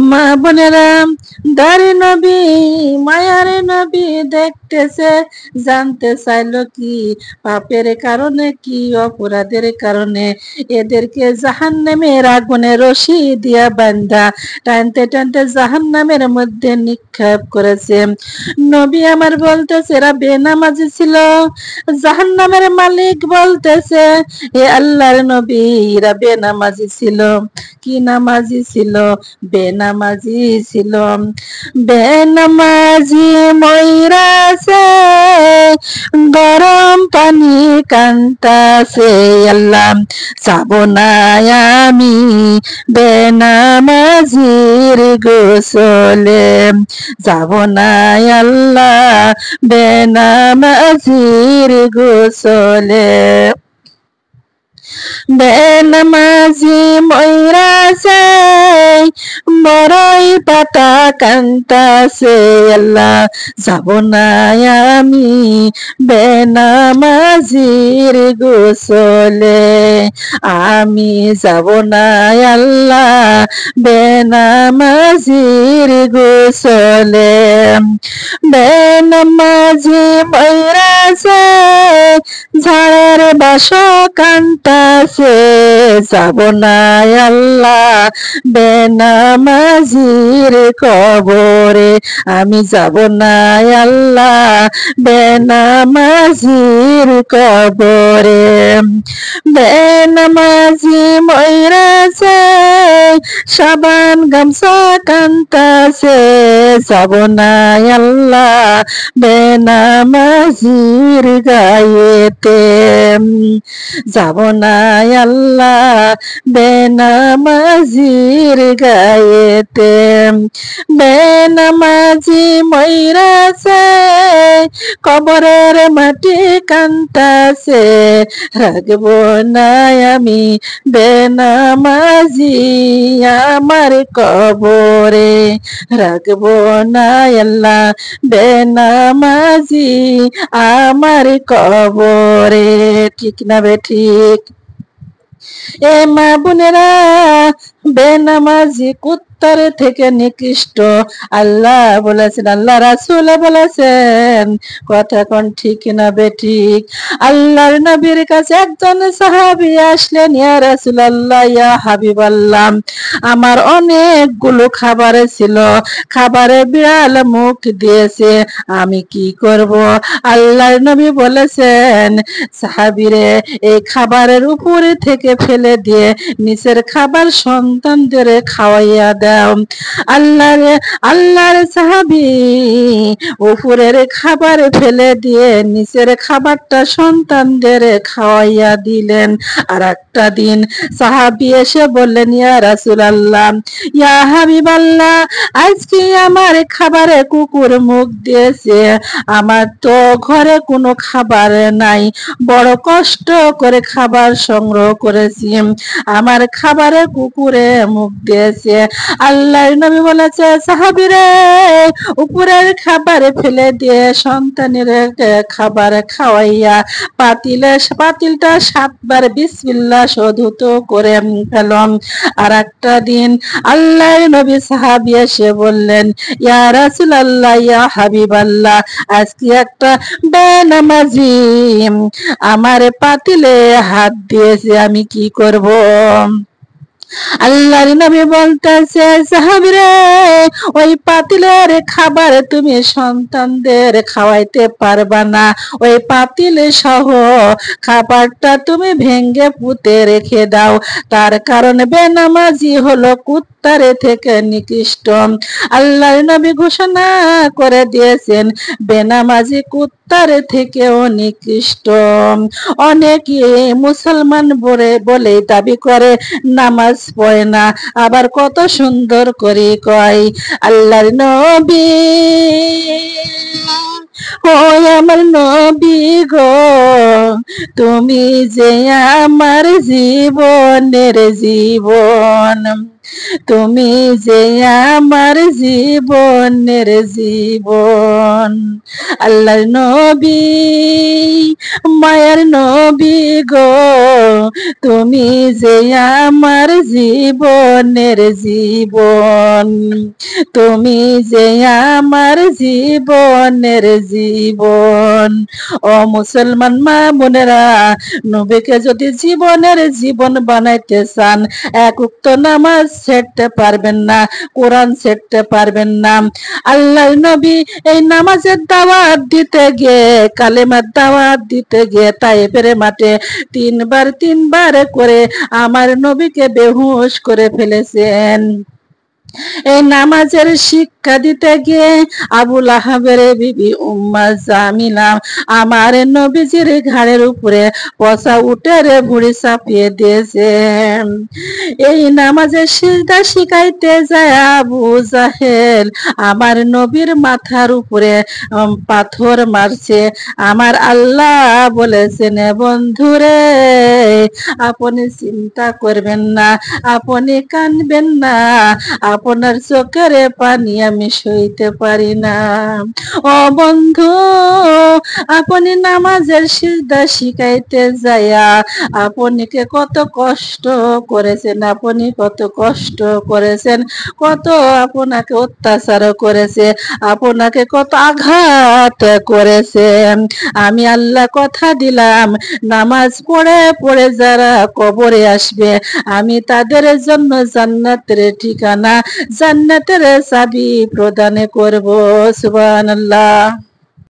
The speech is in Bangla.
মা বোনেরা, দারি নবী, মায়ার নবী দেখতেছে, জানতে চাইলো কি পাপের কারণে, কি অপরাধের কারণে এদেরকে জাহান্নামের আগুনে রশি দিয়া বান্ধা টানতে টানতে জাহান্নামের মধ্যে নিক্ষেপ করেছে। নবী আমার বলতেছে এরা বেনামাজি ছিল। জাহান্নামের মালিক বলতেছে হে আল্লাহর নবী, এরা বেনামাজি ছিল। কি নামাজি ছিল? বেনামাজি ছিল। বেনামাজি ময়রাছে, গরম পানি কান্তাছে। আল্লাহ, যাব না আমি বেনামাজির গোসলে, যাব না আল্লাহ বেনামাজির গোসলে। বেনামাজি ময়রাছে, বড়ই পাতা কান্তাছে। আল্লাহ, যাব না আমি বেনামাজির গোসলে, আমি যাব না আল্লাহ বেনামাজির গোসলে। বেনামাজি ময়রাছে, ঝাড়ের বাস কান্তাছে। যাব না আল্লাহ বেনামাজির কবরে, আমি যাব না আল্লাহ বেনামাজির কবরে। বেনামাজি ময়রাছে, সাবান গামছা কান্তাছে। যাব না আল্লাহ বেনামাজির গায়েতে, যাব না আল্লাহ বেনামাজির গায়েতে। বেনামাজি ময়রাছে, কবরের মাটি কান্তাছে। রাখব না আমি বেনামাজি আমার কবরে, রাখব না আল্লাহ বেনামাজি আমার কবরে। ঠিক না বেঠিক? এ মা বোনেরা, বেনামাজি কুত্তার থেকে নিকৃষ্ট। আল্লাহ বলেছেন, আল্লাহ রাসূল বলেছেন, কথা কোন ঠিক না বেঠিক? আল্লাহর নবীর কাছে একজন সাহাবী আসলেন, ইয়া রাসূলুল্লাহ, ইয়া হাবিবাল্লাহ, আমার অনেকগুলো খাবার ছিল, খাবারে বিড়াল মুখ দিয়েছে, আমি কি করব? আল্লাহর নবী বলেছেন, সাহাবীরে এই খাবারের উপরে থেকে ফেলে দিয়ে নিচের খাবার সন্তানদের খাওয়াইয়া দাও। আল্লাহর সাহাবী উপরের খাবার ফেলে দিয়ে নিচের খাবারটা সন্তানদের খাওয়াইয়া দিলেন। আর একটা দিন সাহাবী এসে বললেন, ইয়া রাসূলুল্লাহ, ইয়া হাবিবাল্লাহ, আজকে আমার খাবারে কুকুর মুখ দিয়েছে, আমার তো ঘরে কোনো খাবার নাই, বড় কষ্ট করে খাবার সংগ্রহ করেছি, আমার খাবারে কুকুরে মুখ দিয়েছে। আল্লাহর নবী বলেছে, সাহাবীরে উপরের খাবারে ফেলে দিয়ে সন্তানের খাবার খাওয়াইয়া পাতিলটা 7 বার বিসমিল্লাহ শোধিত করে ফেলম। আর একটা দিন আল্লাহর নবী সাহাবী এসে বললেন, ইয়া রাসূলুল্লাহ, ইয়া হাবিবাল্লাহ, আজকে একটা বেনামাজি আমার পাতিলে হাত দিয়েছে, আমি কি করব? আল্লাহর নবী বলতেছে, সাহাবীরে ওই পাতিলের খাবার তুমি সন্তানদের খাওয়াইতে পারবা না, ওই পাতিল সহ খাবারটা তুমি ভেঙে পুঁতে রেখে দাও, তার কারণে বেনামাজি হলো কুত্তারে থেকে নিকৃষ্ট। আল্লাহর নবী ঘোষণা করে দিয়েছেন, বেনামাজি কুত্তার থেকেও নিকৃষ্ট। অনেকে মুসলমান বলে দাবি করে, নামাজ পড়ে না, আবার কত সুন্দর করে কয়, আল্লাহর নবী, ও আমার নবী গো, তুমি যে আমার জীবনের জীবন, তুমি যে আমার জীবনের জীবন। আল্লাহর নবী, মায়ার নবী গো, তুমি যে আমার জীবনের জীবন। তুমি যে আমার জীবনের জীবন। ও মুসলমান মা বোনেরা, নবীকে যদি জীবনের জীবন বানাইতে চান, এক উক্ত নামাজ ছেড়তে পারবেন না, কোরআন ছেড়তে পারবেন না। আল্লাহর নবী এই নামাজের দাওয়াত দিতে গিয়ে, কালেমার দাওয়াত দিতে গিয়ে তায়েফের মাঠে তিনবার করে আমার নবীকে বেহুশ করে ফেলেছেন। এই নামাজের শিক্ষা দিতে গিয়ে আবুল আহাবের বিবি উম্মা জামিলা আমার নবীজির ঘাড়ের উপরে পচা উটের ভুঁড়ি চাপিয়ে দিয়েছে। এই নামাজের সিজদা শিখাইতে যায় আবু জাহেল আমার নবীর মাথার উপরে পাথর মারছে। আমার আল্লাহ বলেছেন, বন্ধুরে আপনি চিন্তা করবেন না, আপনি কানবেন না, আপনার চোখের পানি আমি সইতে পারি না। ও বন্ধু, আপনি নামাজের সিজদা শিখাইতে যাইয়া আপনিকে কত কষ্ট করেছেন, আপনি কত কষ্ট করেছেন, কত আপনাকে অত্যাচার করেছে, আপনাকে কত আঘাত করেছে। আমি আল্লাহ কথা দিলাম, নামাজ পড়ে পড়ে যারা কবরে আসবে আমি তাদের জন্য জান্নাতের ঠিকানা, জান্নাতের চাবি প্রদান করব। সুবহানাল্লাহ।